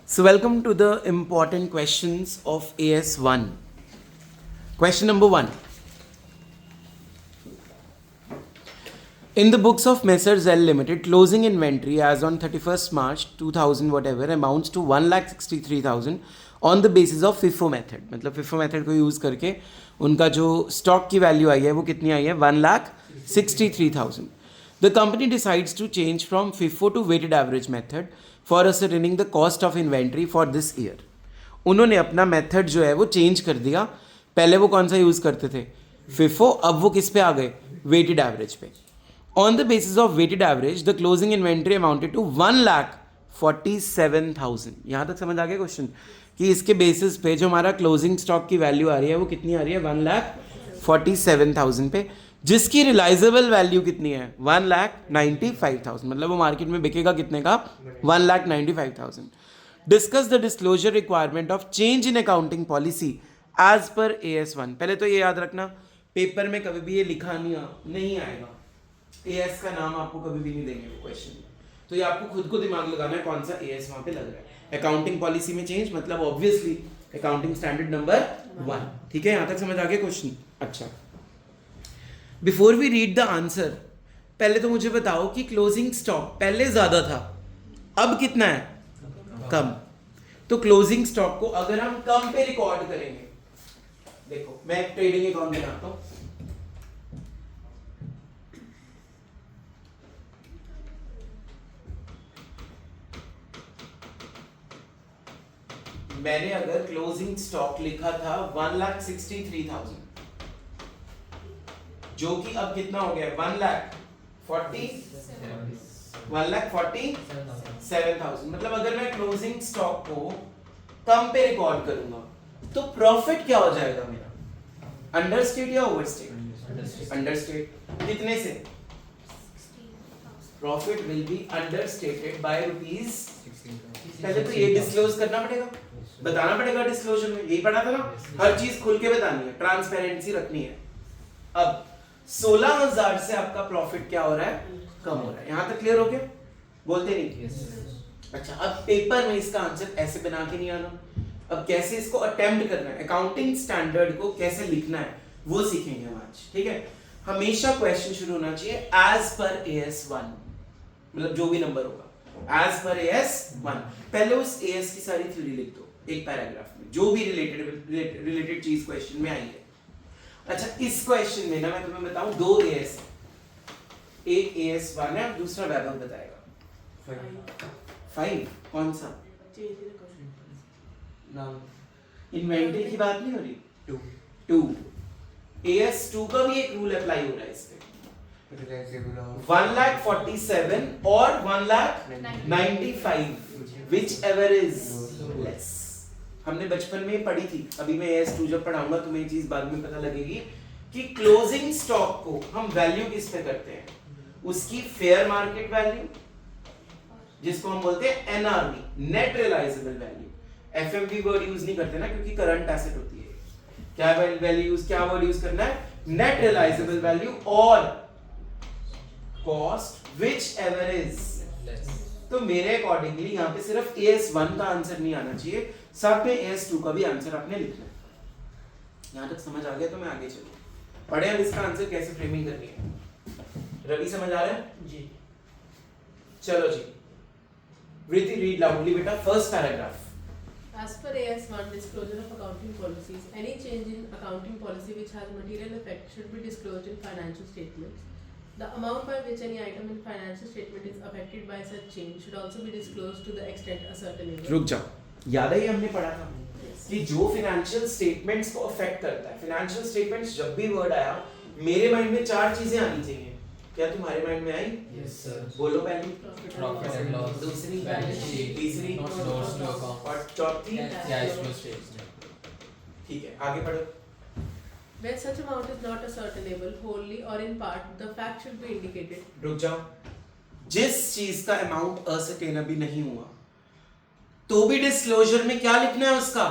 So welcome to the important questions of AS1. Question number 1. In the books of Messrs. L Limited, closing inventory as on 31st March 2000 whatever amounts to 1,63,000 on the basis of FIFO method. मतलब FIFO method को use करके उनका जो stock की value आई है वो कितनी आई है 1,63,000. The company decides to change from FIFO to weighted average method for ascertaining the cost of inventory for this year. उन्होंने अपना मेथड जो है वो चेंज कर दिया. पहले वो कौन सा यूज़ करते थे FIFO, अब वो किस पे आ गए वेटेड एवरेज पे. On the basis of weighted average, the closing inventory amounted to 1,47,000. यहाँ तक समझ आ गया क्वेश्चन कि इसके बेसिस पे जो हमारा क्लोजिंग स्टॉक की वैल्यू आ रही है वो कितनी आ रही है 1,47,000 पे, जिसकी रिलाइजेबल वैल्यू कितनी है 1,95,000. मतलब वो मार्केट में बिकेगा कितने का 1,95,000. Discuss the disclosure requirement of change in accounting policy as per AS1. पहले तो ये याद रखना, पेपर में कभी भी ये लिखा नहीं आएगा, एएस का नाम आपको कभी भी नहीं देंगे वो क्वेश्चन में. तो ये आपको खुद को दिमाग लगाना है कौन सा एएस वहां पे लग रहा है. अकाउंटिंग पॉलिसी में चेंज मतलब ऑब्वियसली अकाउंटिंग स्टैंडर्ड नंबर 1. ठीक है, यहां तक समझ आ गया क्वेश्चन. अच्छा, before we read the answer, पहले तो मुझे बताओ कि क्लोजिंग स्टॉक पहले ज्यादा था, अब कितना है कम. तो क्लोजिंग स्टॉक को अगर हम कम पे रिकॉर्ड करेंगे, देखो मैं एक ट्रेडिंग अकाउंट बनाता हूं. मैंने अगर क्लोजिंग स्टॉक लिखा था 1,63,000, जो कि अब कितना हो गया 1,47,000. मतलब अगर मैं क्लोजिंग स्टॉक को कम पे रिकॉर्ड करूंगा तो प्रॉफिट क्या हो जाएगा मेरा, अंडरस्टेट या ओवरस्टेट? अंडरस्टेट. कितने से? Profit will be understated by rupees. पहले तो ये डिस्क्लोज करना पड़ेगा, बताना पड़ेगा डिस्क्लोजर में, यही पढ़ा था ना. हर चीज खुल के बतानी है, ट्रांसपेरेंसी रखनी है. अब 16,000 से आपका प्रॉफिट क्या हो रहा है, कम हो रहा है. यहां तक क्लियर हो गया? बोलते नहीं? अच्छा, अब पेपर में इसका आंसर ऐसे बना के नहीं आना. अब कैसे इसको अटेम्प्ट करना है, अकाउंटिंग स्टैंडर्ड को कैसे लिखना है वो सीखेंगे हम आज. ठीक है, हमेशा क्वेश्चन शुरू होना चाहिए एज पर AS1, मतलब जो भी नंबर होगा एज पर AS1. पहले उस AS की सारी थ्योरी लिख दो एक पैराग्राफ में, जो भी रिलेटेड चीज क्वेश्चन में आई है. अच्छा, इस क्वेश्चन में ना मैं तुम्हें बताऊं दो AS है, एक AS1 है, दूसरा वैभव बताएगा. 5 कौन सा? इन्वेंटरी की बात नहीं हो रही. 2 AS2 का भी एक रूल अप्लाई हो रहा है इस पे. 1,47,000 और 1,95,000, विच एवर इज लेस. हमने बचपन में पढ़ी थी, अभी मैं AS2 जब पढ़ाऊंगा तुम्हें ये चीज बाद में पता लगेगी कि क्लोजिंग स्टॉक को हम वैल्यू किस पे करते हैं, उसकी फेयर मार्केट वैल्यू, जिसको हम बोलते हैं NRV, net realisable value. FMV word use नहीं करते ना, क्योंकि करंट एसेट होती है. क्या वर्ड यूज करना है, नेट रियलाइजेबल वैल्यू और कॉस्ट विच एवर इज. तो मेरे अकॉर्डिंगली यहाँ पे सिर्फ AS1 का आंसर नहीं आना चाहिए, साथ में AS2 का भी आंसर आपने लिखना है. यहाँ तक समझ आ गया? तो मैं आगे चलूं, पढ़े अब इसका आंसर कैसे फ्रेमिंग करनी है. रवि समझ आ रहा है जी? चलो जी, वृत्ति रीड लाउडली बेटा, first paragraph. As per AS1, disclosure of accounting policies, any change in accounting policy which has material effect should be disclosed in financial statements. The amount by which any item in financial statement is affected by such change should also be disclosed to the extent ascertainable. रुक जाओ, याद है ये हमने पढ़ा था कि जो फाइनेंशियल स्टेटमेंट्स को अफेक्ट करता है. फाइनेंशियल स्टेटमेंट्स जब भी वर्ड आया मेरे माइंड में 4 चीजें आनी चाहिए. क्या तुम्हारे माइंड में आई? Yes sir. बोलो. पहली प्रॉफिट एंड लॉस, दूसरी बैलेंस शीट, तीसरी नोट्स टू अकाउंट और चौथी कैश फ्लो स्टेटमेंट. ठीक है, आगे पढ़ो. Where such amount is not ascertainable wholly or in part, the fact should be indicated. रुक जाओ, जिस चीज का अमाउंट असर्टेनेबल नहीं हुआ तो भी डिस्क्लोजर में क्या लिखना है उसका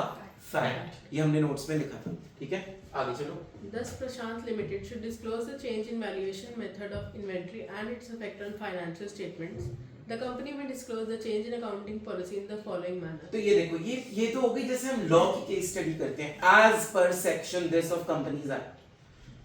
फैक्ट. ये हमने नोट्स में लिखा था. ठीक है, आगे चलो. Thus, Prashant Limited should disclose the change in valuation method of inventory and its effect on financial statements The company may disclose the change in accounting policy in the following manner. तो ये देखो, ये तो हो गई जैसे हम law की केस स्टडी करते हैं as per section this of companies act.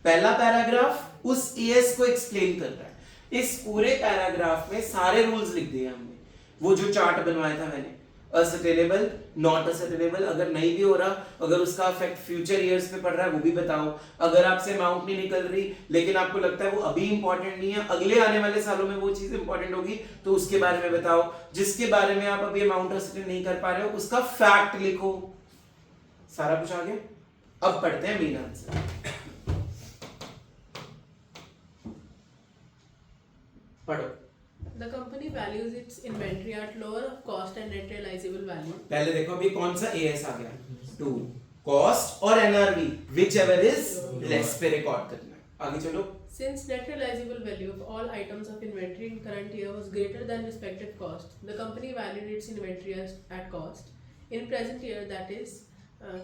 पहला पैराग्राफ उस एएस को एक्सप्लेन कर रहा है। इस पूरे पैराग्राफ में सारे रूल्स लिख दिए हमने, वो जो चार्ट बनवाया था मैंने, असर्टेनेबल, नॉट असर्टेनेबल, अगर नहीं भी हो रहा, अगर उसका इफेक्ट फ्यूचर ईयर्स पे पड़ रहा है वो भी बताओ, अगर आपसे अमाउंट नहीं निकल रही लेकिन आपको लगता है वो अभी इंपॉर्टेंट नहीं है, अगले आने वाले सालों में वो चीज इंपॉर्टेंट होगी तो उसके बारे में बताओ, जिसके बारे में आप अभी अमाउंट असर्टेन नहीं कर पा रहे हो उसका फैक्ट लिखो। सारा कुछ आ गया। अब पढ़ते हैं मेन आंसर। पढ़ो। The company values its inventory at lower of cost and net realizable value. पहले देखो अभी कौन सा एएस आ गया, 2 कॉस्ट और एनआरवी whichever is लेस पे रिकॉर्ड करना है। आगे चलो। Since net realizable value of all items of inventory in current year was greater than respective cost, the company valued its inventory at cost. In present year, that is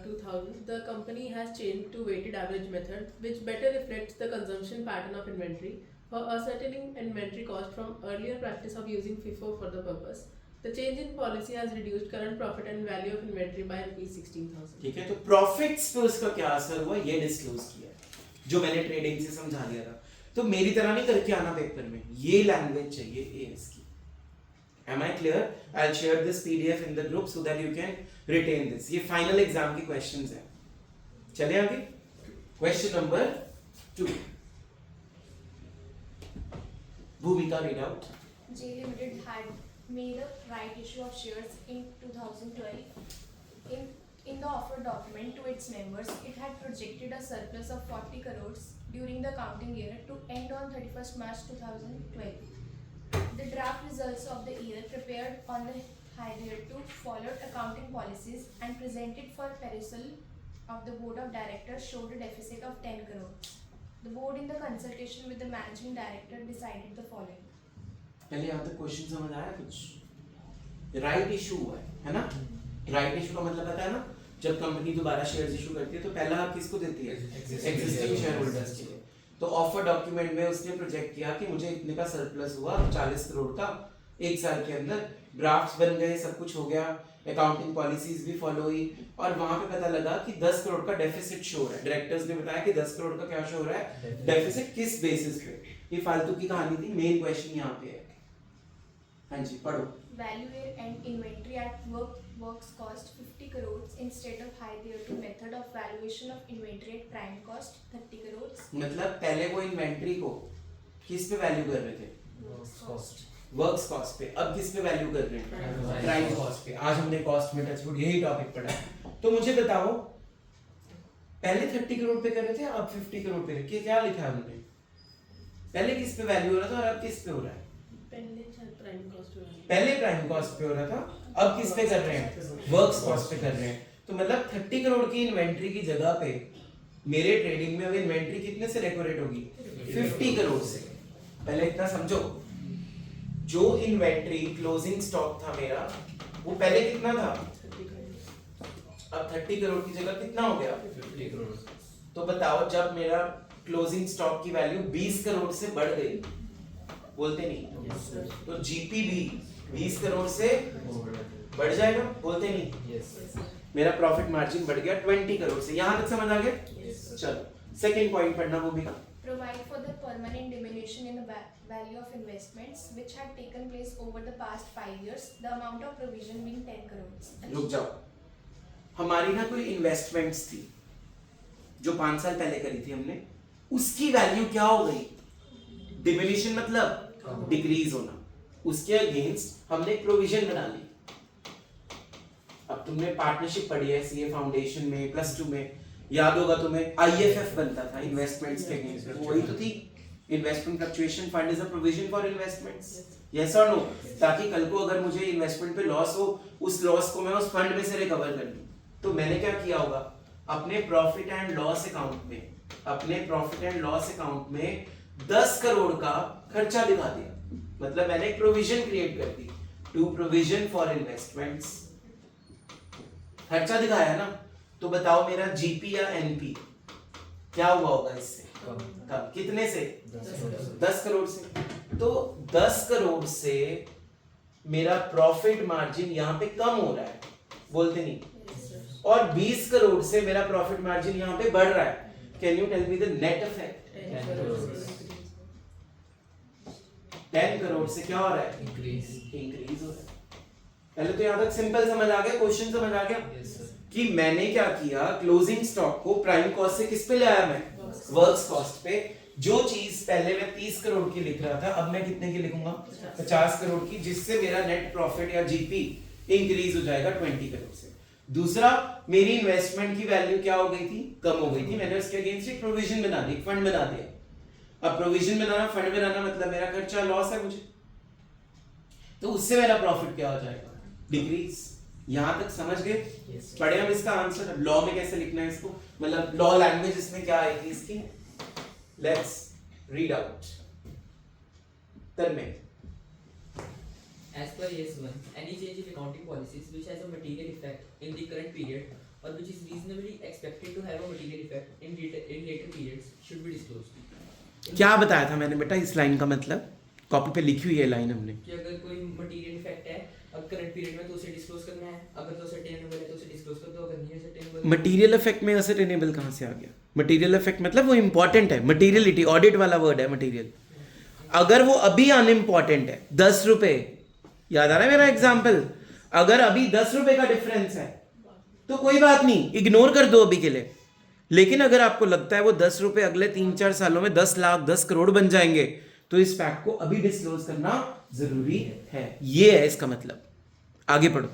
2000, the company has changed to weighted average method, which better reflects the consumption pattern of inventory. For ascertaining inventory cost from earlier practice of using FIFO for the purpose, the change in policy has reduced current profit and value of inventory by ₹16,000. ठीक है, तो profits पे उसका क्या असर हुआ ये disclose किया है, जो मैंने ट्रेडिंग से समझा दिया था। तो मेरी तरह नहीं करके आना पेपर में, ये लैंग्वेज चाहिए एएस की। Am I clear? I'll share this PDF in the group so that you can retain this. ये फाइनल एग्जाम के क्वेश्चंस हैं। चले आगे। Question number 2। Bhumika, read out. J Limited had made a right issue of shares in 2012. In the offer document to its members, it had projected a surplus of 40 crores during the accounting year to end on 31st March 2012. The draft results of the year prepared on the hitherto followed accounting policies and presented for perusal of the board of directors showed a deficit of 10 crores. The board, in the consultation with the managing director, decided the following. पहले यहाँ तक question समझ आया कुछ? Right issue हुआ है ना? Right issue का मतलब पता है ना? जब कंपनी दोबारा शेयर्स इशू करती है तो पहला हक किसको देती है? एग्जिस्टिंग शेयर होल्डर्स के लिए। तो ऑफर डॉक्यूमेंट में उसने प्रोजेक्ट किया कि मुझे इतने का सरप्लस हुआ 40 करोड़ का 1 साल के अंदर, ड्राफ्ट्स बन गए, सब कुछ हो गया, अकाउंटिंग पॉलिसीज भी फॉलो हुई और वहां पे पता लगा कि 10 करोड़ का डेफिसिट शो हो रहा है। डायरेक्टर्स ने बताया कि 10 करोड़ का क्या शो हो रहा है? डेफिसिट। किस बेसिस पे? ये फालतू की कहानी थी, मेन क्वेश्चन यहाँ पे है। हाँ जी पढ़ो। Value and inventory at works cost 50 crores instead of hitherto method of valuation of inventory at prime cost 30 crores. मतलब पहले वो इन्वेंट्री को किस पे वैल्यू कर रहे थे? वर्क्स कॉस्ट पे। अब किस पे वैल्यू कर रहे हैं? प्राइम कॉस्ट पे। आज हमने कॉस्ट में टचवुड यही टॉपिक पढ़ा है। तो मुझे बताओ, पहले 30 करोड़ पे कर रहे थे, अब 50 करोड़ पे क्या लिखा है हमने? पहले किस पे वैल्यू हो रहा था और अब किस पे हो रहा है? पहले प्राइम कॉस्ट पे हो रहा था, अब किस पे कर रहे हैं? वर्क्स कॉस्ट पे कर रहे हैं। तो मतलब 30 करोड़ की इन्वेंट्री की जगह पे मेरे ट्रेडिंग में अब इन्वेंट्री कितने से डेकोरेट होगी? 50 करोड़ से। पहले इतना समझो, जो इन्वेंट्री क्लोजिंग स्टॉक था मेरा वो पहले कितना था? अब 30 करोड़ की जगह कितना हो गया? 50 करोड़। तो बताओ, जब मेरा क्लोजिंग स्टॉक की वैल्यू 20 करोड़ से बढ़ गई, बोलते नहीं, तो जीपी भी 20 करोड़ से बढ़ जाएगा, बोलते नहीं। मेरा प्रॉफिट मार्जिन बढ़ गया 20 करोड़ से। यहां तक समझ आ गया? चलो सेकंड पॉइंट पढ़ना वो भी का। Provide for the permanent diminution in the value of investments which had taken place over the past 5 years, the amount of provision being 10 crores. रुक जाओ, हमारी ना कोई इन्वेस्टमेंट्स थी जो 5 साल पहले करी थी हमने, उसकी वैल्यू क्या हो गई? डिमिनिशन मतलब डिक्रीज होना। उसके अगेंस्ट हमने प्रोविजन बना ली। अब तुमने पार्टनरशिप पढ़ी है सीए फाउंडेशन में, +2 में, याद होगा तुम्हें, आईएफएफ बनता था इन्वेस्टमेंट्स के अगेंस्ट, वही तो थी। Investment fluctuation fund is a provision for investments, yes और नो? ताकि कल को अगर मुझे इन्वेस्टमेंट पे लॉस हो, उस लॉस को मैं उस फंड में से रिकवर कर लूं। तो मैंने क्या किया होगा? अपने प्रॉफिट एंड लॉस अकाउंट में, अपने प्रॉफिट एंड लॉस अकाउंट में 10 करोड़ का खर्चा दिखा दिया। मतलब मैंने एक प्रोविजन क्रिएट कर दी, टू प्रोविजन फॉर इन्वेस्टमेंट्स। खर्चा दिखाया ना, तो बताओ मेरा जीपी या एनपी क्या हुआ होगा इससे? कम। कितने से? 10 करोड़ से। तो 10 करोड़ से मेरा प्रॉफिट मार्जिन यहाँ पे कम हो रहा है, बोलते नहीं, Yes, sir. और 20 करोड़ से मेरा प्रॉफिट मार्जिन यहाँ पे बढ़ रहा है, can you tell me the net effect? 10 10 crores crores. increase. 10 crore से क्या हो रहा है? Increase. इंक्रीज हो रहा है। पहले तो यहाँ तक सिंपल समझ आ गया, क्वेश्चन समझ आ गया Yes, sir. कि मैंने क्या किया, क्लोजिंग स्टॉक को प्राइम कॉस्ट से किस पे ले आया मैं? वर्क्स कॉस्ट पे। जो चीज पहले मैं 30 करोड़ की लिख रहा था, अब मैं कितने की लिखूंगा? 50 करोड़ की, जिससे मेरा नेट प्रॉफिट या जीपी इंक्रीज हो जाएगा 20 करोड़ से। दूसरा, मेरी इन्वेस्टमेंट की वैल्यू क्या हो गई थी? कम हो गई थी, मैंने उसके अगेंस्ट एक प्रोविजन बना दी, फंड बना दिया। अब प्रोविजन बनाना, फंड बनाना मतलब मेरा खर्चा लॉस है मुझे, तो उससे मेरा प्रॉफिट क्या हो जाएगा? डिक्रीज। यहां तक समझ गए? Yes, sir. पढ़े हम इसका आंसर। लॉ में कैसे लिखना है इसको, मतलब लॉ लैंग्वेज इसमें क्या आएगी इसकी? Let's read out. Tanmay, As per AS1, any change in accounting policies which has a material effect in the current period or which is reasonably expected to have a material effect in later periods should be disclosed. क्या बताया था मैंने बेटा इस line का मतलब? Copy पे लिखी हुई है लाइन हमने। कि अगर कोई मटेरियल इफेक्ट है अब करंट पीरियड में तो उसे डिस्क्लोज करना है, अगर तो सर्टेनेबल है तो उसे डिस्क्लोज कर दो, अगर नहीं है सर्टेनेबल मटेरियल इफेक्ट में असर्टेनेबल कहाँ से आ गया? मटेरियल इफेक्ट मतलब वो इंपॉर्टेंट है, मटेरियलिटी, ऑडिट वाला वर्ड है मटेरियल। अगर वो अभी अनइम्पॉर्टेंट है, 10 रुपए, याद आ रहा है मेरा एग्जाम्पल, अगर अभी 10 रुपए का डिफरेंस है तो कोई बात नहीं, इग्नोर कर दो अभी के लिए। लेकिन अगर आपको लगता है वो 10 रुपए अगले 3-4 सालों में 10 लाख 10 करोड़ बन जाएंगे, तो इस फैक्ट को अभी डिस्क्लोज करना जरूरी है। ये है इसका मतलब। आगे पढ़ो।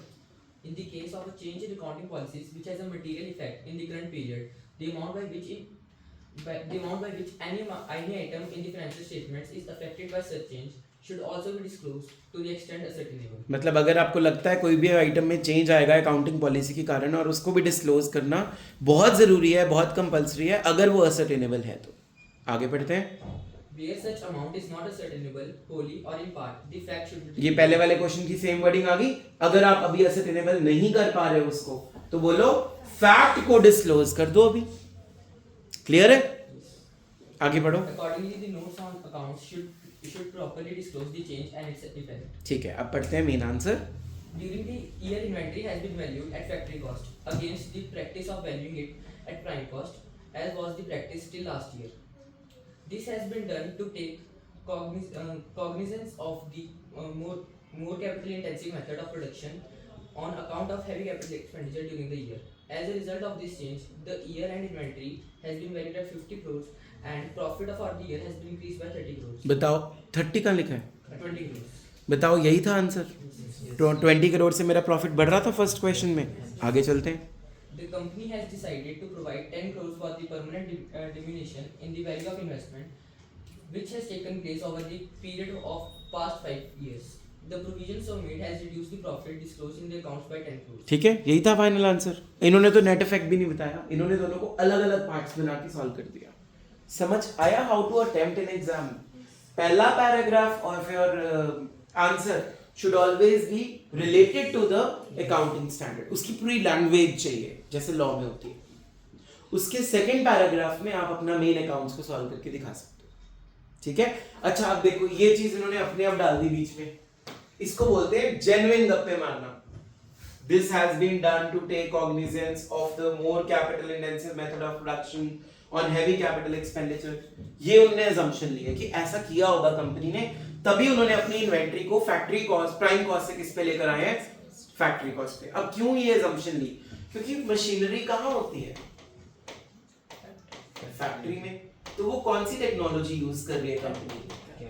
In the case of a change in accounting policies which has a material effect in the current period, the amount by which any item in the financial statements is affected by such change should also be disclosed to the extent ascertainable. मतलब अगर आपको लगता है कोई भी item में change आएगा accounting policy के कारण, और उसको भी डिस्क्लोज करना बहुत जरूरी है, बहुत कंपलसरी है, अगर वो असर्टेनेबल है तो। आगे पढ़ते हैं। Where such amount is not ascertainable wholly or in part, the fact should be ये पहले वाले क्वेश्चन की सेम वर्डिंग आ गई। अगर आप अभी असर्टेनेबल नहीं कर पा रहे हो उसको, तो बोलो फैक्ट को डिस्क्लोज कर दो अभी। क्लियर है? आगे बढ़ो। Accordingly, the notes on accounts should properly disclose the change and its effect. ठीक है, अब पढ़ते हैं main answer. During the year, inventory has been valued at factory cost against the practice of valuing it at prime cost, as was the practice till last year. This has been done to take cognizance of the more capital-intensive method of production on account of heavy capital expenditure during the year. As a result of this change, the year-end inventory has been valued at 50 crores and profit for the year has been increased by 30 crores. बताओ 30 कहाँ लिखा है? 20 crores. बताओ, यही था answer. 20 crore से मेरा profit बढ़ रहा था फर्स्ट क्वेश्चन में। आगे चलते हैं। The company has decided to provide 10 crores for the permanent diminution in the value of investment, which has taken place over the period of past 5 years. The provisions so made has reduced the profit disclosed in the accounts by 10 crores. ठीक है, यही था final answer. इन्होंने तो net effect भी नहीं बताया, इन्होंने दोनों को अलग अलग पार्ट्स बना के सॉल्व कर दिया। समझ आया how to attempt in exam? पहला पैराग्राफ और फिर answer should always be related to the accounting standard, उसकी पूरी लैंग्वेज चाहिए जैसे लॉ में होती है। उसके सेकंड पैराग्राफ में आप अपना मेन अकाउंट्स को सॉल्व करके दिखा सकते हो। ठीक है, अच्छा अब देखो, ये चीज इन्होंने अपने आप डाल दी बीच में, इसको बोलते हैं जेन्युइन गप्पे मारना। This has been done to take cognizance of the more capital intensive method of production on heavy capital expenditure। ये उन्होंने assumption ली है कि ऐसा किया होगा कंपनी ने, तभी उन्होंने अपनी इन्वेंट्री को फैक्ट्री कॉस्ट, प्राइम कॉस्ट से किस पे लेकर आए हैं? फैक्ट्री कॉस्ट पे। अब क्यों ये assumption ली? क्योंकि मशीनरी कहाँ होती है? फैक्ट्री में। तो वो कौन सी टेक्नोलॉजी यूज कर रही है कंपनी?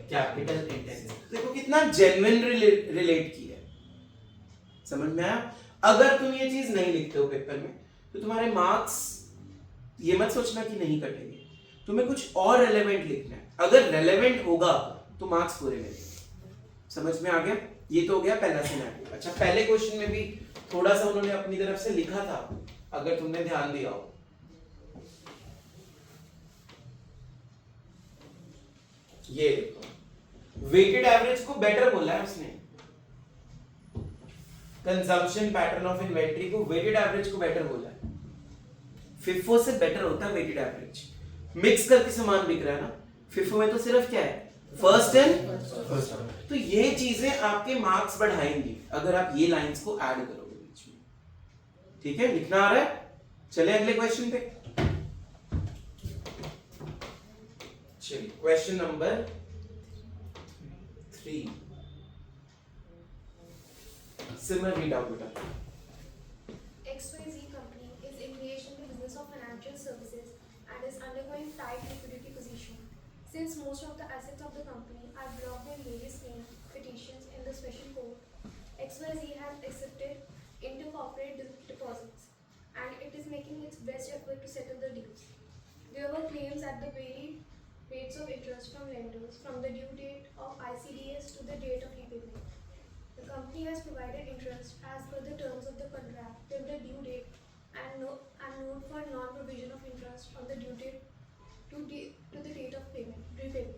Capital intensive. देखो कितना जेन्युइन रिलेट किया है। समझ में आया? अगर तुम ये चीज नहीं लिखते हो पेपर में, तो तुम्हारे मार्क्स, ये मत सोचना कि नहीं कटेंगे, तुम्हें कुछ और रेलेवेंट लिखना है। अगर रेलेवेंट होगा तो मार्क्स पूरे मिलेंगे। समझ में आ गया? ये तो हो गया पहला सिनेरियो। अच्छा, पहले क्वेश्चन में भी थोड़ा सा उन्होंने अपनी तरफ से लिखा था, अगर तुमने ध्यान दिया हो। ये देखो, वेटेड एवरेज को बेटर बोला है उसने। कंजम्पशन पैटर्न ऑफ इन्वेंट्री को वेटेड एवरेज को बेटर बोला है। फिफो से बेटर होता है वेटेड एवरेज। मिक्स करके सामान बिक रहा है ना, फिफो में तो सिर्फ क्या है? फर्स्ट एंड तो ये चीजें आपके मार्क्स बढ़ाएंगी अगर आप ये लाइंस को ऐड करोगे बीच में. ठीक है, लिखना आ रहा है. चले अगले क्वेश्चन पे. चलिए क्वेश्चन नंबर 3. सिमर रीड आउट बेटा. XYZ company is engaged in the business of financial services and is undergoing tight liquidity position. Since most of the assets of the company are blocked in various claims petitions in the special court, XYZ has accepted intercorporate deposits and it is making its best effort to settle the dues. There were claims at the varied rates of interest from lenders from the due date of ICDS to the date of repayment. The company has provided interest as per the terms of the contract till the due date and note for non-provision of interest on the due date to the date of repayment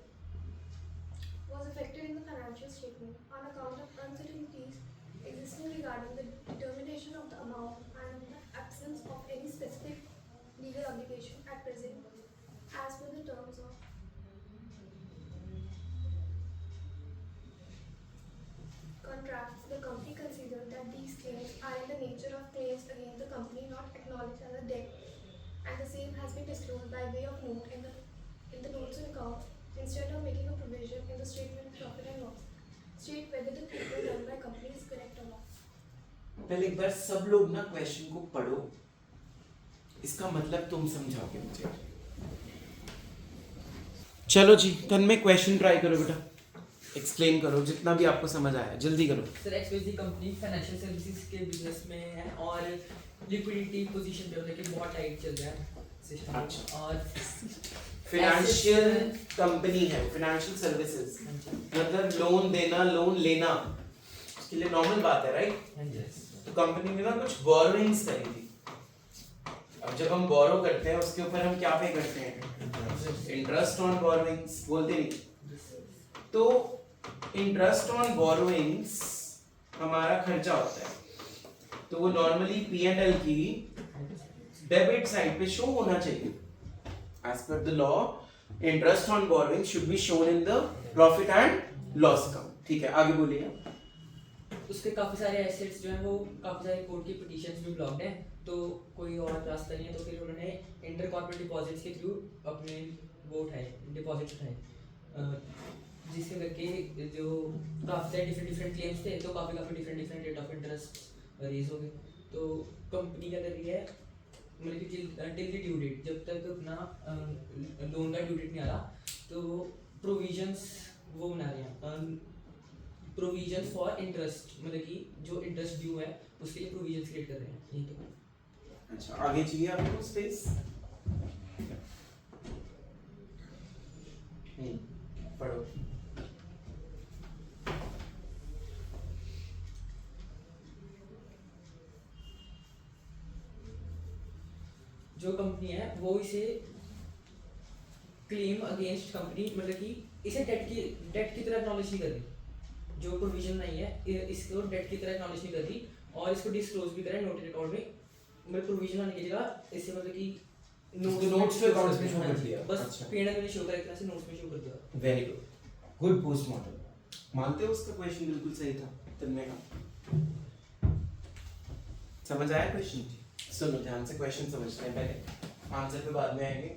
was affected in the financial statement on account of uncertainties existing regarding the determination of the amount and the absence of any specific legal obligation at present as per the terms of contracts. The company considered that these claims are in the nature of claims against the company not acknowledged as a debt, and the same has been disclosed by way of note in the notes and account instead of making a provision in the statement of profit and loss. State whether the treatment done by company is correct or not. पहले एक बार सब लोग ना question को पढ़ो. इसका मतलब तुम समझाओगे मुझे. चलो जी, तन्मय क्वेश्चन ट्राई करो बेटा. एक्सप्लेन करो जितना भी आपको समझ आया, जल्दी करो. Sir XYZ company financial services के बिजनेस में है और लिक्विडिटी पोजीशन पे मतलब कि बहुत टाइट चल रहा है सिस्टम. अच्छा. और फाइनेंशियल कंपनी है, फाइनेंशियल सर्विसेज मतलब लोन देना लोन लेना, इसके लिए नॉर्मल बात है राइट. तो कंपनी ने ना कुछ बोरोइंग्स करी थी. अब जब हम बोरो करते हैं उसके ऊपर हम क्या पे करते हैं? इंटरेस्ट ऑन बोरोइंग्स बोलते नहीं. तो इंटरेस्ट ऑन बोरोइंग्स हमारा खर्चा होता है, तो वो नॉर्मली P&L की डेबिट साइड पे शो होना चाहिए. As per the law interest on borrowing should be shown in the profit and loss account. ठीक है, आगे बोलिए. उसके काफी सारे एसेट्स जो हैं वो काफी सारे कोर्ट की पिटीशंस भी ब्लॉक्ड हैं, तो कोई और रास्ता नहीं है, तो फिर उन्होंने इंटर कॉर्पोरेट डिपॉजिट्स के थ्रू अपने वो उठाए, डिपॉजिट उठाए, जिससे करके जो काफ़ी सारे डिफरेंट क्लेम्स थे, तो काफ़ी different rate of interest raise हो गए. तो कंपनी क्या कर रही है, मतलब कि टिल द ड्यू डेट, जब तक अपना लोन का ड्यू डेट नहीं आ रहा, तो प्रोविजंस वो बना रहे हैं, प्रोविजंस फॉर इंटरेस्ट, मतलब कि जो इंटरेस्ट ड्यू है उसके लिए प्रोविजंस क्रिएट कर रहे हैं. यही तो. अच्छा, आगे चाहिए आपको स्पेस. पढ़ो. जो कंपनी है वो इसे क्लेम अगेंस्ट कंपनी, मतलब कि इसे डेट की तरह एक्नॉलेज नहीं कर रही. जो प्रोविजन नहीं है इसको डेट की तरह एक्नॉलेज नहीं कर रही, और इसको डिस्क्लोज भी करें नोटेड अकाउंट में, मतलब प्रोविजन आने की जगह इससे मतलब कि नोट्स पे अकाउंट्स में शो कर दिया. बस अच्छा. P&L में शो करे, एक तरह से नोट्स में शो कर दिया. Very good, good post model. मानते हो उसका क्वेश्चन बिल्कुल सही था तन्मय का? समझ आया क्वेश्चन? सुनो ध्यान से, क्वेश्चन समझते हैं पहले, आंसर पे बाद में आएंगे.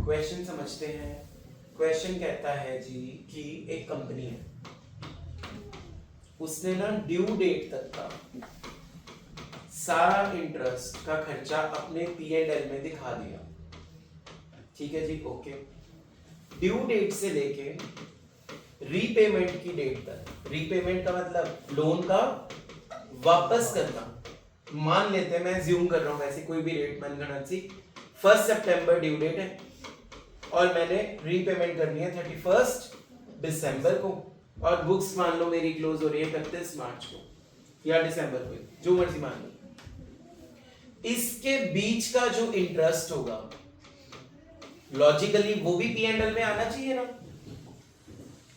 क्वेश्चन समझते हैं. क्वेश्चन कहता है जी कि एक कंपनी है, उसने ना ड्यू डेट तक का सारा इंटरेस्ट का खर्चा अपने P&L में दिखा दिया. ठीक है जी, ओके. ड्यू डेट से लेके रीपेमेंट की डेट तक, रीपेमेंट का मतलब लोन का वापस करना. मान लेते हैं, मैं ज्यूम कर रहा हूं वैसे कोई भी रेट मनगढ़ंत सी, 1 सितंबर ड्यू डेट है और मैंने रीपेमेंट करनी है 31 दिसंबर को, और बुक्स मान लो मेरी क्लोज हो रही है 31 मार्च को या दिसंबर को, जो मर्जी मान लो. इसके बीच का जो इंटरेस्ट होगा लॉजिकली वो भी P&L में आना चाहिए ना.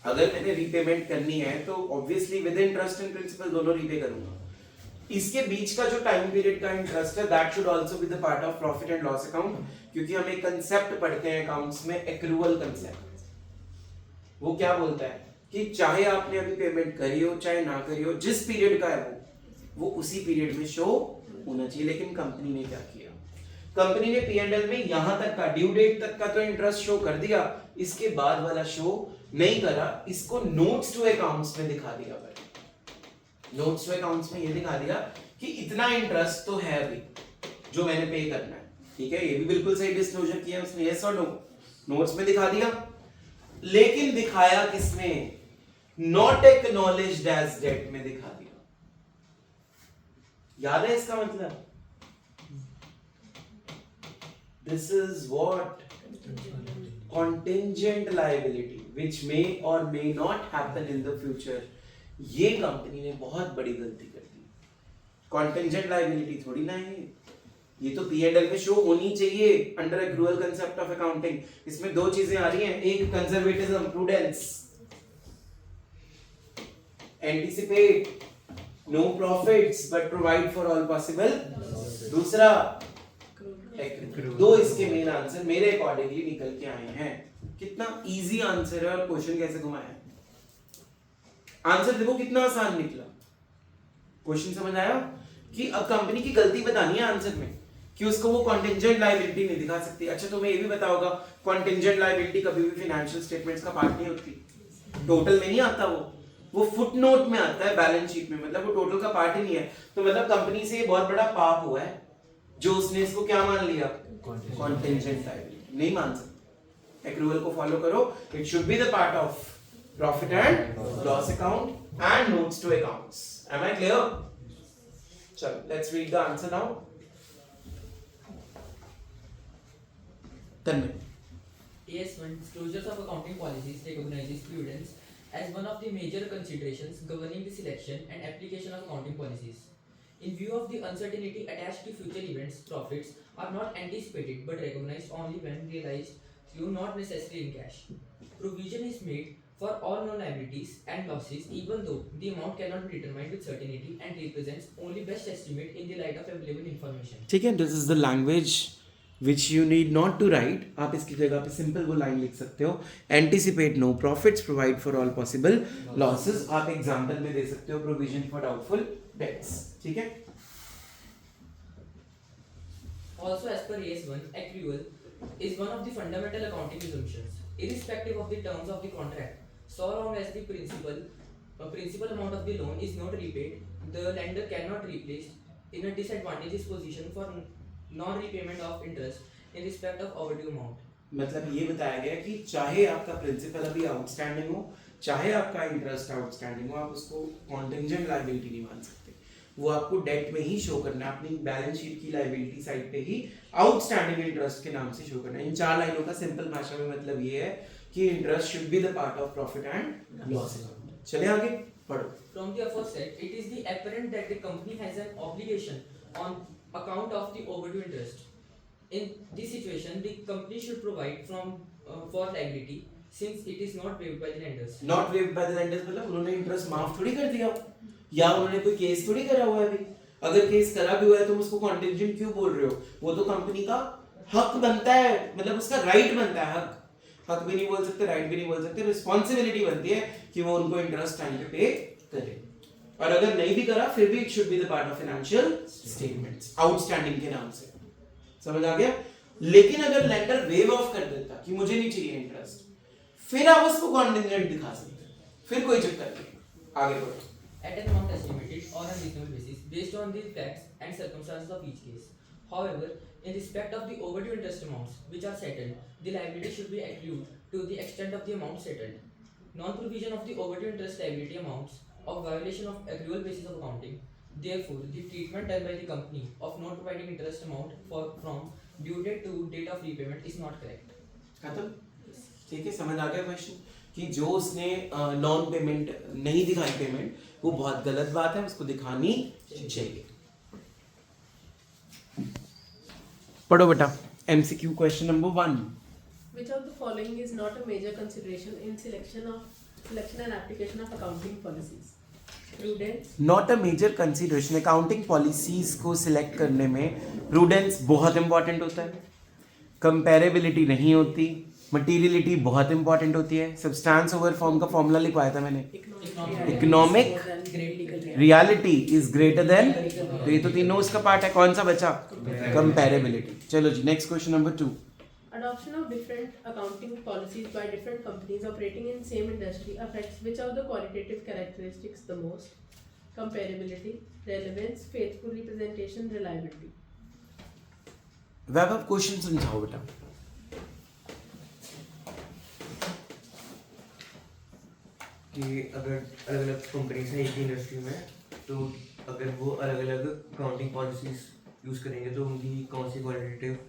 अगर मैंने रीपेमेंट करनी है तो obviously with interest and principal दोनों रीपे करूंगा. इसके बीच का जो टाइम पीरियड का इंटरेस्ट है that should also be the part of profit and loss account, क्योंकि हम एक कंसेप्ट पढ़ते हैं अकाउंट्स में, एक्रूअल कंसेप्ट. वो क्या बोलता है कि चाहे आपने अभी पेमेंट करी हो चाहे ना करी हो, जिस पीरियड का है वो उसी पीरियड में शो होना चाहिए। लेकिन कंपनी ने क्या किया, कंपनी ने P&L में यहां तक का ड्यू डेट तक का तो इंटरेस्ट शो कर दिया, इसके बाद वाला शो नहीं करा, इसको नोट्स टू अकाउंट्स में दिखा दिया। नोट्स टू अकाउंट्स में ये दिखा दिया कि इतना इंटरेस्ट तो है अभी जो मैंने पे करना है, ठीक है, ये भी बिल्कुल सही डिस्क्लोजर किया उसने, यस और नो, नोट्स में दिखा दिया। लेकिन दिखाया किसने, नॉट एक्नॉलेज्ड एज डेट में दिखा दिया। याद है इसका मतलब, this is what contingent liability which may or may not happen in the future। ये कंपनी ने बहुत बड़ी गलती कर दी। contingent liability थोड़ी ना है ये तो P&L में शो होनी चाहिए under accrual concept of accounting. इसमें दो चीजें आ रही हैं, एक conservatism prudence, anticipate no profits but provide for all possible, दूसरा दो इसके मेन आंसर मेरे अकॉर्डिंगली निकल के आए हैं। कितना इजी आंसर है और क्वेश्चन कैसे घुमाया है, आंसर देखो कितना आसान निकला। क्वेश्चन समझ आया कि अब कंपनी की गलती बतानी है आंसर में कि उसको वो कॉन्टिंजेंट लायबिलिटी नहीं दिखा सकती। अच्छा तुम्हें ये भी पता होगा कॉन्टिंजेंट लायबिलिटी कभी भी फाइनेंशियल स्टेटमेंट्स का पार्ट नहीं होती, टोटल में नहीं आता, वो फुटनोट में आता है बैलेंस शीट में, मतलब वो टोटल का पार्ट ही नहीं है। तो मतलब कंपनी से ये बहुत बड़ा पाप हुआ है जो उसने इसको क्या मान लिया, कॉन्टिंजेंट लायबिलिटी। नहीं मान सकते, एक्रूअल को फॉलो करो, it should be the part of profit and loss account and notes to accounts. Am I clear? चलो let's read the answer now. Tanmay, AS1 disclosures of accounting policies recognizes prudence as one of the major considerations governing the selection and application of accounting policies. In view of the uncertainty attached to future events, profits are not anticipated but recognized only when realized through not necessarily in cash. Provision is made for all non-liabilities and losses even though the amount cannot be determined with certainty and represents only best estimate in the light of available information. ठीक है, this is the language which you need not to write. आप इसकी जगह पे simple वो line लिख सकते हो, anticipate no profits, provide for all possible losses. आप एग्जांपल में दे सकते हो प्रोविजन फॉर डाउटफुल डेट्स, ठीक है। Also, as per AS1, accrual is one of the fundamental accounting assumptions, irrespective of the terms of the contract. So long as the principal amount of the loan is not repaid, the lender cannot be placed in a disadvantageous position for non-repayment of interest in respect of overdue amount. मतलब ये बताया गया कि चाहे आपका principal अभी outstanding हो, चाहे आपका इंटरेस्ट आउटस्टैंडिंग हो, आप उसको कॉन्टिंजेंट लायबिलिटी नहीं मान सकते। वो आपको डेट में ही शो करना है, अपनी बैलेंस शीट की लायबिलिटी साइड पे ही आउटस्टैंडिंग इंटरेस्ट के नाम से शो करना है। इन चार लाइनों का सिंपल भाषा में मतलब ये है कि interest should be the part of profit and loss account. चलिए आगे पढ़ो। From the aforesaid, it is the apparent that the company has an obligation on account of the overdue interest. In this situation, the company should provide for liability since it is not waived by the lenders. Not waived by the lenders मतलब उन्होंने interest माफ थोड़ी कर दिया, या उन्होंने कोई case थोड़ी करा हुआ है अभी। अगर केस करा भी हुआ है तो उसको कॉन्टिंजेंट क्यों बोल रहे हो, वो तो कंपनी का हक बनता है, मतलब उसका राइट बनता है। हक भी नहीं बोल सकते, राइट भी नहीं बोल सकते, रिस्पॉन्सिबिलिटी बनती है कि वो उनको इंटरेस्ट टाइम पे पे करे। और अगर नहीं भी करा फिर भी it should be the part of financial statements outstanding के नाम से। समझ आ गया? लेकिन अगर लेंडर वेव ऑफ कर देता कि मुझे नहीं चाहिए इंटरेस्ट, फिर आप उसको कॉन्टिंजेंट दिखा सकते हैं, फिर कोई चक्कर नहीं। आगे बढ़ो। At an amount estimated on a reasonable basis based on the facts and circumstances of each case. However, in respect of the overdue interest amounts which are settled, the liability should be accrued to the extent of the amount settled. Non-provision of the overdue interest liability amounts of violation of accrual basis of accounting. Therefore, the treatment done by the company of not providing interest amount from due date to date of repayment is not correct. खत्म? ठीक है, समझ आ गया question कि जो उसने non payment नहीं दिखाई पेमेंट, वो बहुत गलत बात है, उसको दिखानी चाहिए। पढ़ो बेटा, MCQ question number 1। Which of the following is not a major consideration in selection and application of accounting policies? Prudence, not a major consideration, accounting policies को सिलेक्ट करने में प्रूडेंस बहुत इंपॉर्टेंट होता है, कंपेरेबिलिटी नहीं होती, मटीरियलिटी बहुत important होती है. सब्सटेंस ओवर फॉर्म का फॉर्मूला लिखवाया था मैंने. Economic reality is greater than. तो ये तो तीनों उसका पार्ट है. कौन सा बचा? कंपेरेबिलिटी. चलो जी, next question number 2. Adoption of different accounting policies by different companies operating in same industry affects which of the qualitative characteristics the most? Comparability, relevance, faithful representation, reliability. Vaibhav question समझाओ बेटा. कि अगर अलग अलग companies हैं एक ही industry में, तो अगर वो अलग अलग अकाउंटिंग पॉलिसीज यूज़ करेंगे तो उनकी कौन सी क्वालिटेटिव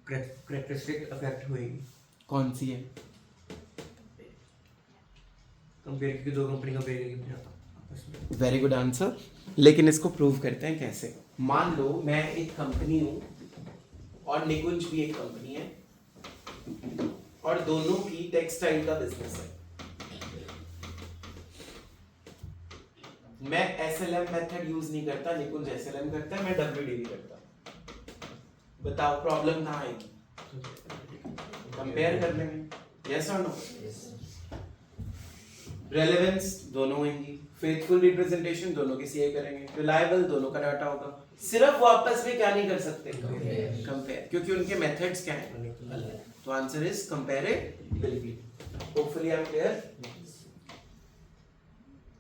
करेक्टरिस्टिक अफेक्ट होएगी. कौन सी है? कंपेयर की दो कंपनी कंपेयर करेंगे आपस में. Very good answer. लेकिन इसको प्रूव करते हैं कैसे. मान लो मैं एक कंपनी हूं और निकुंज भी एक कंपनी है और दोनों की टेक्सटाइल का बिजनेस है. मैं एसएलएम मेथड यूज नहीं करता, निकुंज एसएलएम करता है, मैं डब्ल्यूडीवी करता. बताओ प्रॉब्लम कहाँ आएगी? कंपेयर करने में. यस और नो? रेलेवेंस दोनों होंगी. फेथफुल रिप्रेजेंटेशन दोनों के सीए करेंगे. रिलायबल दोनों का डाटा होगा. सिर्फ वो आपस में क्या नहीं कर सकते? कंपेयर. क्योंकि उनके मेथड्स क्या हैं? तो answer is comparability. Hopefully I am clear.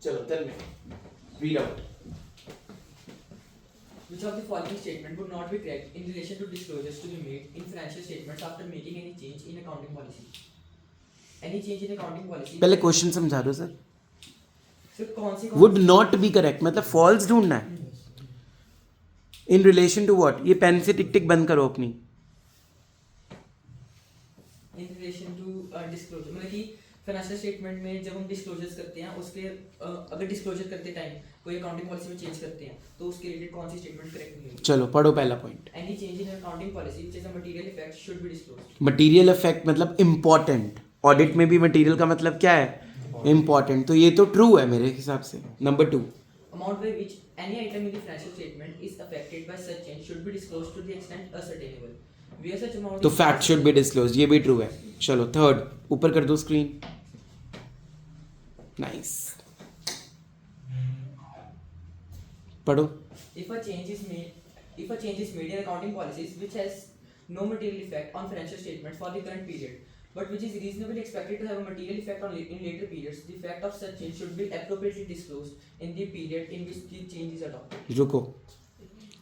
चलो tell me, read out. Which of the following statement would not be correct in relation to disclosures to be made in financial statements after making any change in accounting policy? Any change in accounting policy? पहले question समझा दो sir. सिर्फ कौन सी would not be correct मतलब false ढूंढना है. In relation to what? ये पेन से टिक टिक बंद करो अपनी. इन रिलेशन टू डिस्क्लोजर, मतलब कि फाइनेंशियल स्टेटमेंट में जब हम डिस्क्लोजर्स करते हैं उसके अगर डिस्क्लोजर करते टाइम कोई अकाउंटिंग पॉलिसी में चेंज करते हैं तो उसके रिलेटेड कौन सी स्टेटमेंट करेक्ट नहीं होगी? चलो पढ़ो पहला point. Any change in accounting policy which is a material effect should be disclosed. Material effect मतलब इंपॉर्टेंट. ऑडिट में भी मटेरियल का मतलब क्या है? इंपॉर्टेंट. तो ये तो ट्रू है मेरे हिसाब से. Number 2. Amount by which any item in the financial statement is affected by such change should be disclosed to the extent ascertainable. Where such amount तो फैक्ट शुड बी डिस्क्लोज. ये भी ट्रू है. चलो third, ऊपर कर दो screen. Nice. पढ़ो. If a change is made in accounting policies which has no material effect on financial statements for the current period, but which is reasonably expected to have a material effect in later periods, the fact of such change should be appropriately disclosed in the period in which the change is adopted. रुको.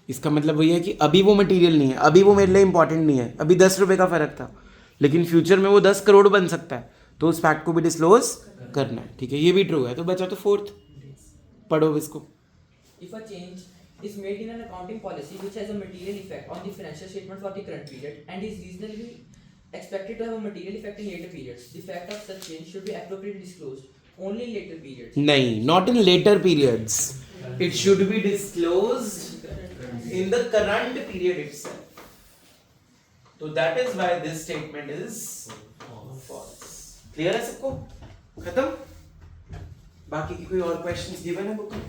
इसका मतलब वही है कि अभी वो material नहीं है, अभी वो मेरे लिए इंपॉर्टेंट नहीं है, अभी 10 रुपए का फर्क था, लेकिन फ्यूचर में वो 10 करोड़ बन सकता है, तो उस फैक्ट को भी डिस्क्लोज करना है. ठीक है, ये भी ट्रू है. तो बचा तो फोर्थ. पढ़ो इसको. If a change is made in an accounting policy which has a material effect on the financial statement for the current period and is reasonably expected to have a material effect in later periods, the fact of such change should be appropriately disclosed only in later periods. नहीं, not in later periods. It should be disclosed in the current period itself. So that is why this statement is false. Clear है सबको? खत्म? बाकी की कोई और questions given है book में?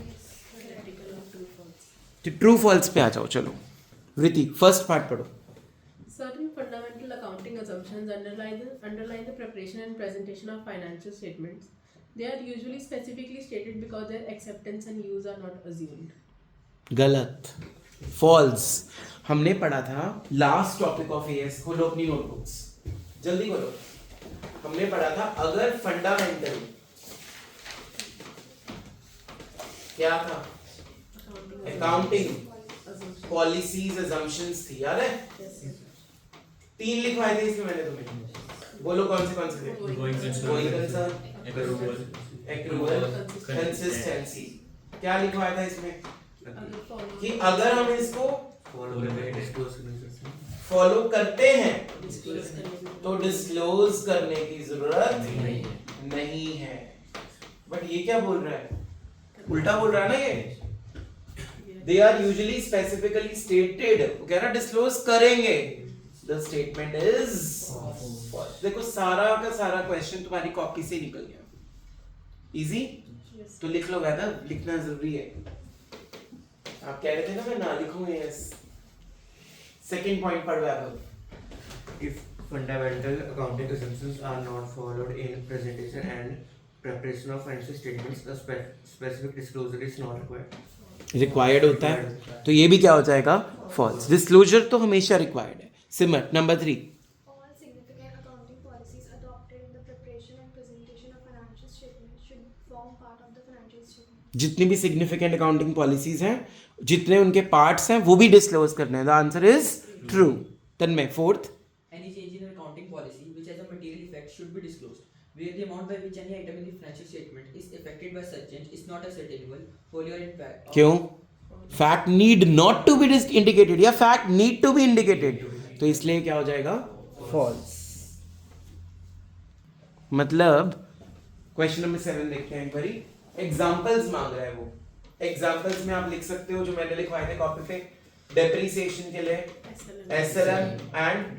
ट्रू फॉल्स पे आ जाओ. चलो वृति, फर्स्ट पार्ट पढ़ो. Certain fundamental accounting assumptions underline the preparation and presentation of financial statements. They are usually specifically stated because their acceptance and use are not assumed. गलत. False. हमने पढ़ा था लास्ट टॉपिक ऑफ एएस. खोलो अपनी notebooks, जल्दी खोलो. हमने पढ़ा था अगर फंडामेंटल क्या था? अकाउंटिंग पॉलिसीज अजम्पशंस थी. याद है? 3 लिखवाए थे इसमें मैंने तुम्हें. बोलो कौन से थे? Going concern, accrual, consistency. क्या लिखवाया था इसमें? कि अगर हम इसको फॉलो करते हैं तो डिस्क्लोज करने की जरूरत नहीं है. बट ये क्या बोल रहा है? उल्टा बोल रहा है ना ये. They are usually specifically stated. वो कह रहा डिस्क्लोज करेंगे. The statement is false. देखो सारा का सारा क्वेश्चन तुम्हारी कॉपी से निकल गया. इजी? तो लिख लो. वैदा लिखना जरूरी है. आप कह रहे थे ना मैं ना लिखूं. यस. सेकंड पॉइंट पढ़ वैदा. If fundamental accounting assumptions are not followed in presentation and preparation of financial statements, a specific disclosure is not required. Required होता है तो ये भी क्या हो जाएगा फॉल्स. डिस्क्लोजर तो हमेशा रिक्वायर्ड है. सिमर number 3. All significant accounting policies adopted in the preparation and presentation of financial statements should form part of the financial statement. जितनी भी सिग्निफिकेंट अकाउंटिंग पॉलिसीज हैं, जितने उनके पार्ट्स हैं, वो भी डिस्क्लोज करने हैं. The answer is true. Tanmay 4th. Any change in an accounting policy which has a material effect should be disclosed. Where the amount by which any item in the financial statement is affected by such change is not ascertainable, wholly or in fact. क्यों? Fact need not to be indicated या fact need to be indicated, तो इसलिए क्या हो जाएगा false. मतलब question number 7 देखते हैं एक बारी. एग्जांपल्स मांग रहा है वो. एग्जांपल्स में आप लिख सकते हो जो मैंने लिखवाए थे कॉपी पे. डेप्रिसिएशन के लिए SLM and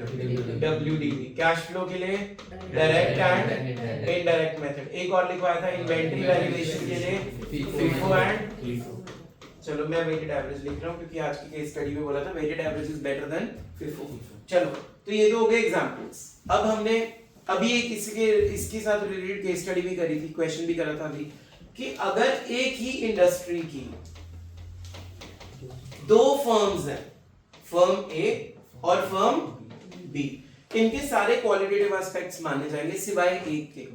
WDV. Cash flow के लिए डायरेक्ट एंड इनडायरेक्ट मेथड. एक और लिखवाया था इन्वेंटरी वैल्यूएशन के लिए FIFO एंड. चलो मैं वेटेड एवरेज लिख रहा हूँ क्योंकि आज की केस स्टडी में बोला था weighted average is better than FIFO. चलो तो ये तो हो गए एग्जांपल्स. अब हमने अभी एक इसके साथ रिलेटेड केस स्टडी भी करी थी, क्वेश्चन भी करा था अभी कि अगर एक ही इंडस्ट्री की दो फर्म्स हैं, फर्म ए और फर्म बी, इनके सारे क्वालिटेटिव एस्पेक्ट्स माने जाएंगे सिवाय एक के.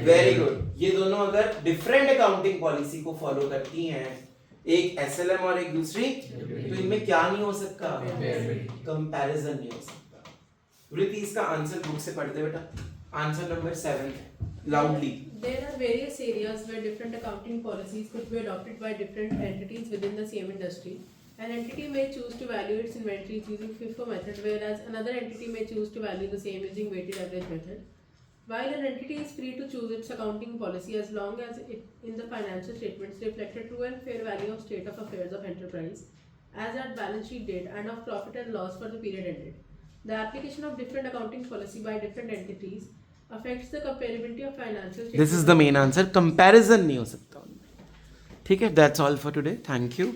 Very good. ये दोनों अगर डिफरेंट अकाउंटिंग पॉलिसी को फॉलो करती हैं, एक एसएलएम और एक दूसरी, तो इनमें क्या नहीं हो सकता? कंपैरिजन नहीं हो सकता. वृत्ति इसका आंसर बुक से पढ़ दे बेटा. Answer number 7 loudly. There are various areas where different accounting policies could be adopted by different entities within the same industry. An entity may choose to value its inventories using FIFO method, whereas another entity may choose to value the same using weighted average method. While an entity is free to choose its accounting policy as long as it in the financial statements reflect a true and fair value of state of affairs of enterprise as at balance sheet date and of profit and loss for the period ended. The application of different accounting policy by different entities affects the comparability of financial statements. This is the main answer. Comparison नहीं हो सकता उनमें. ठीक है. That's all for today. Thank you.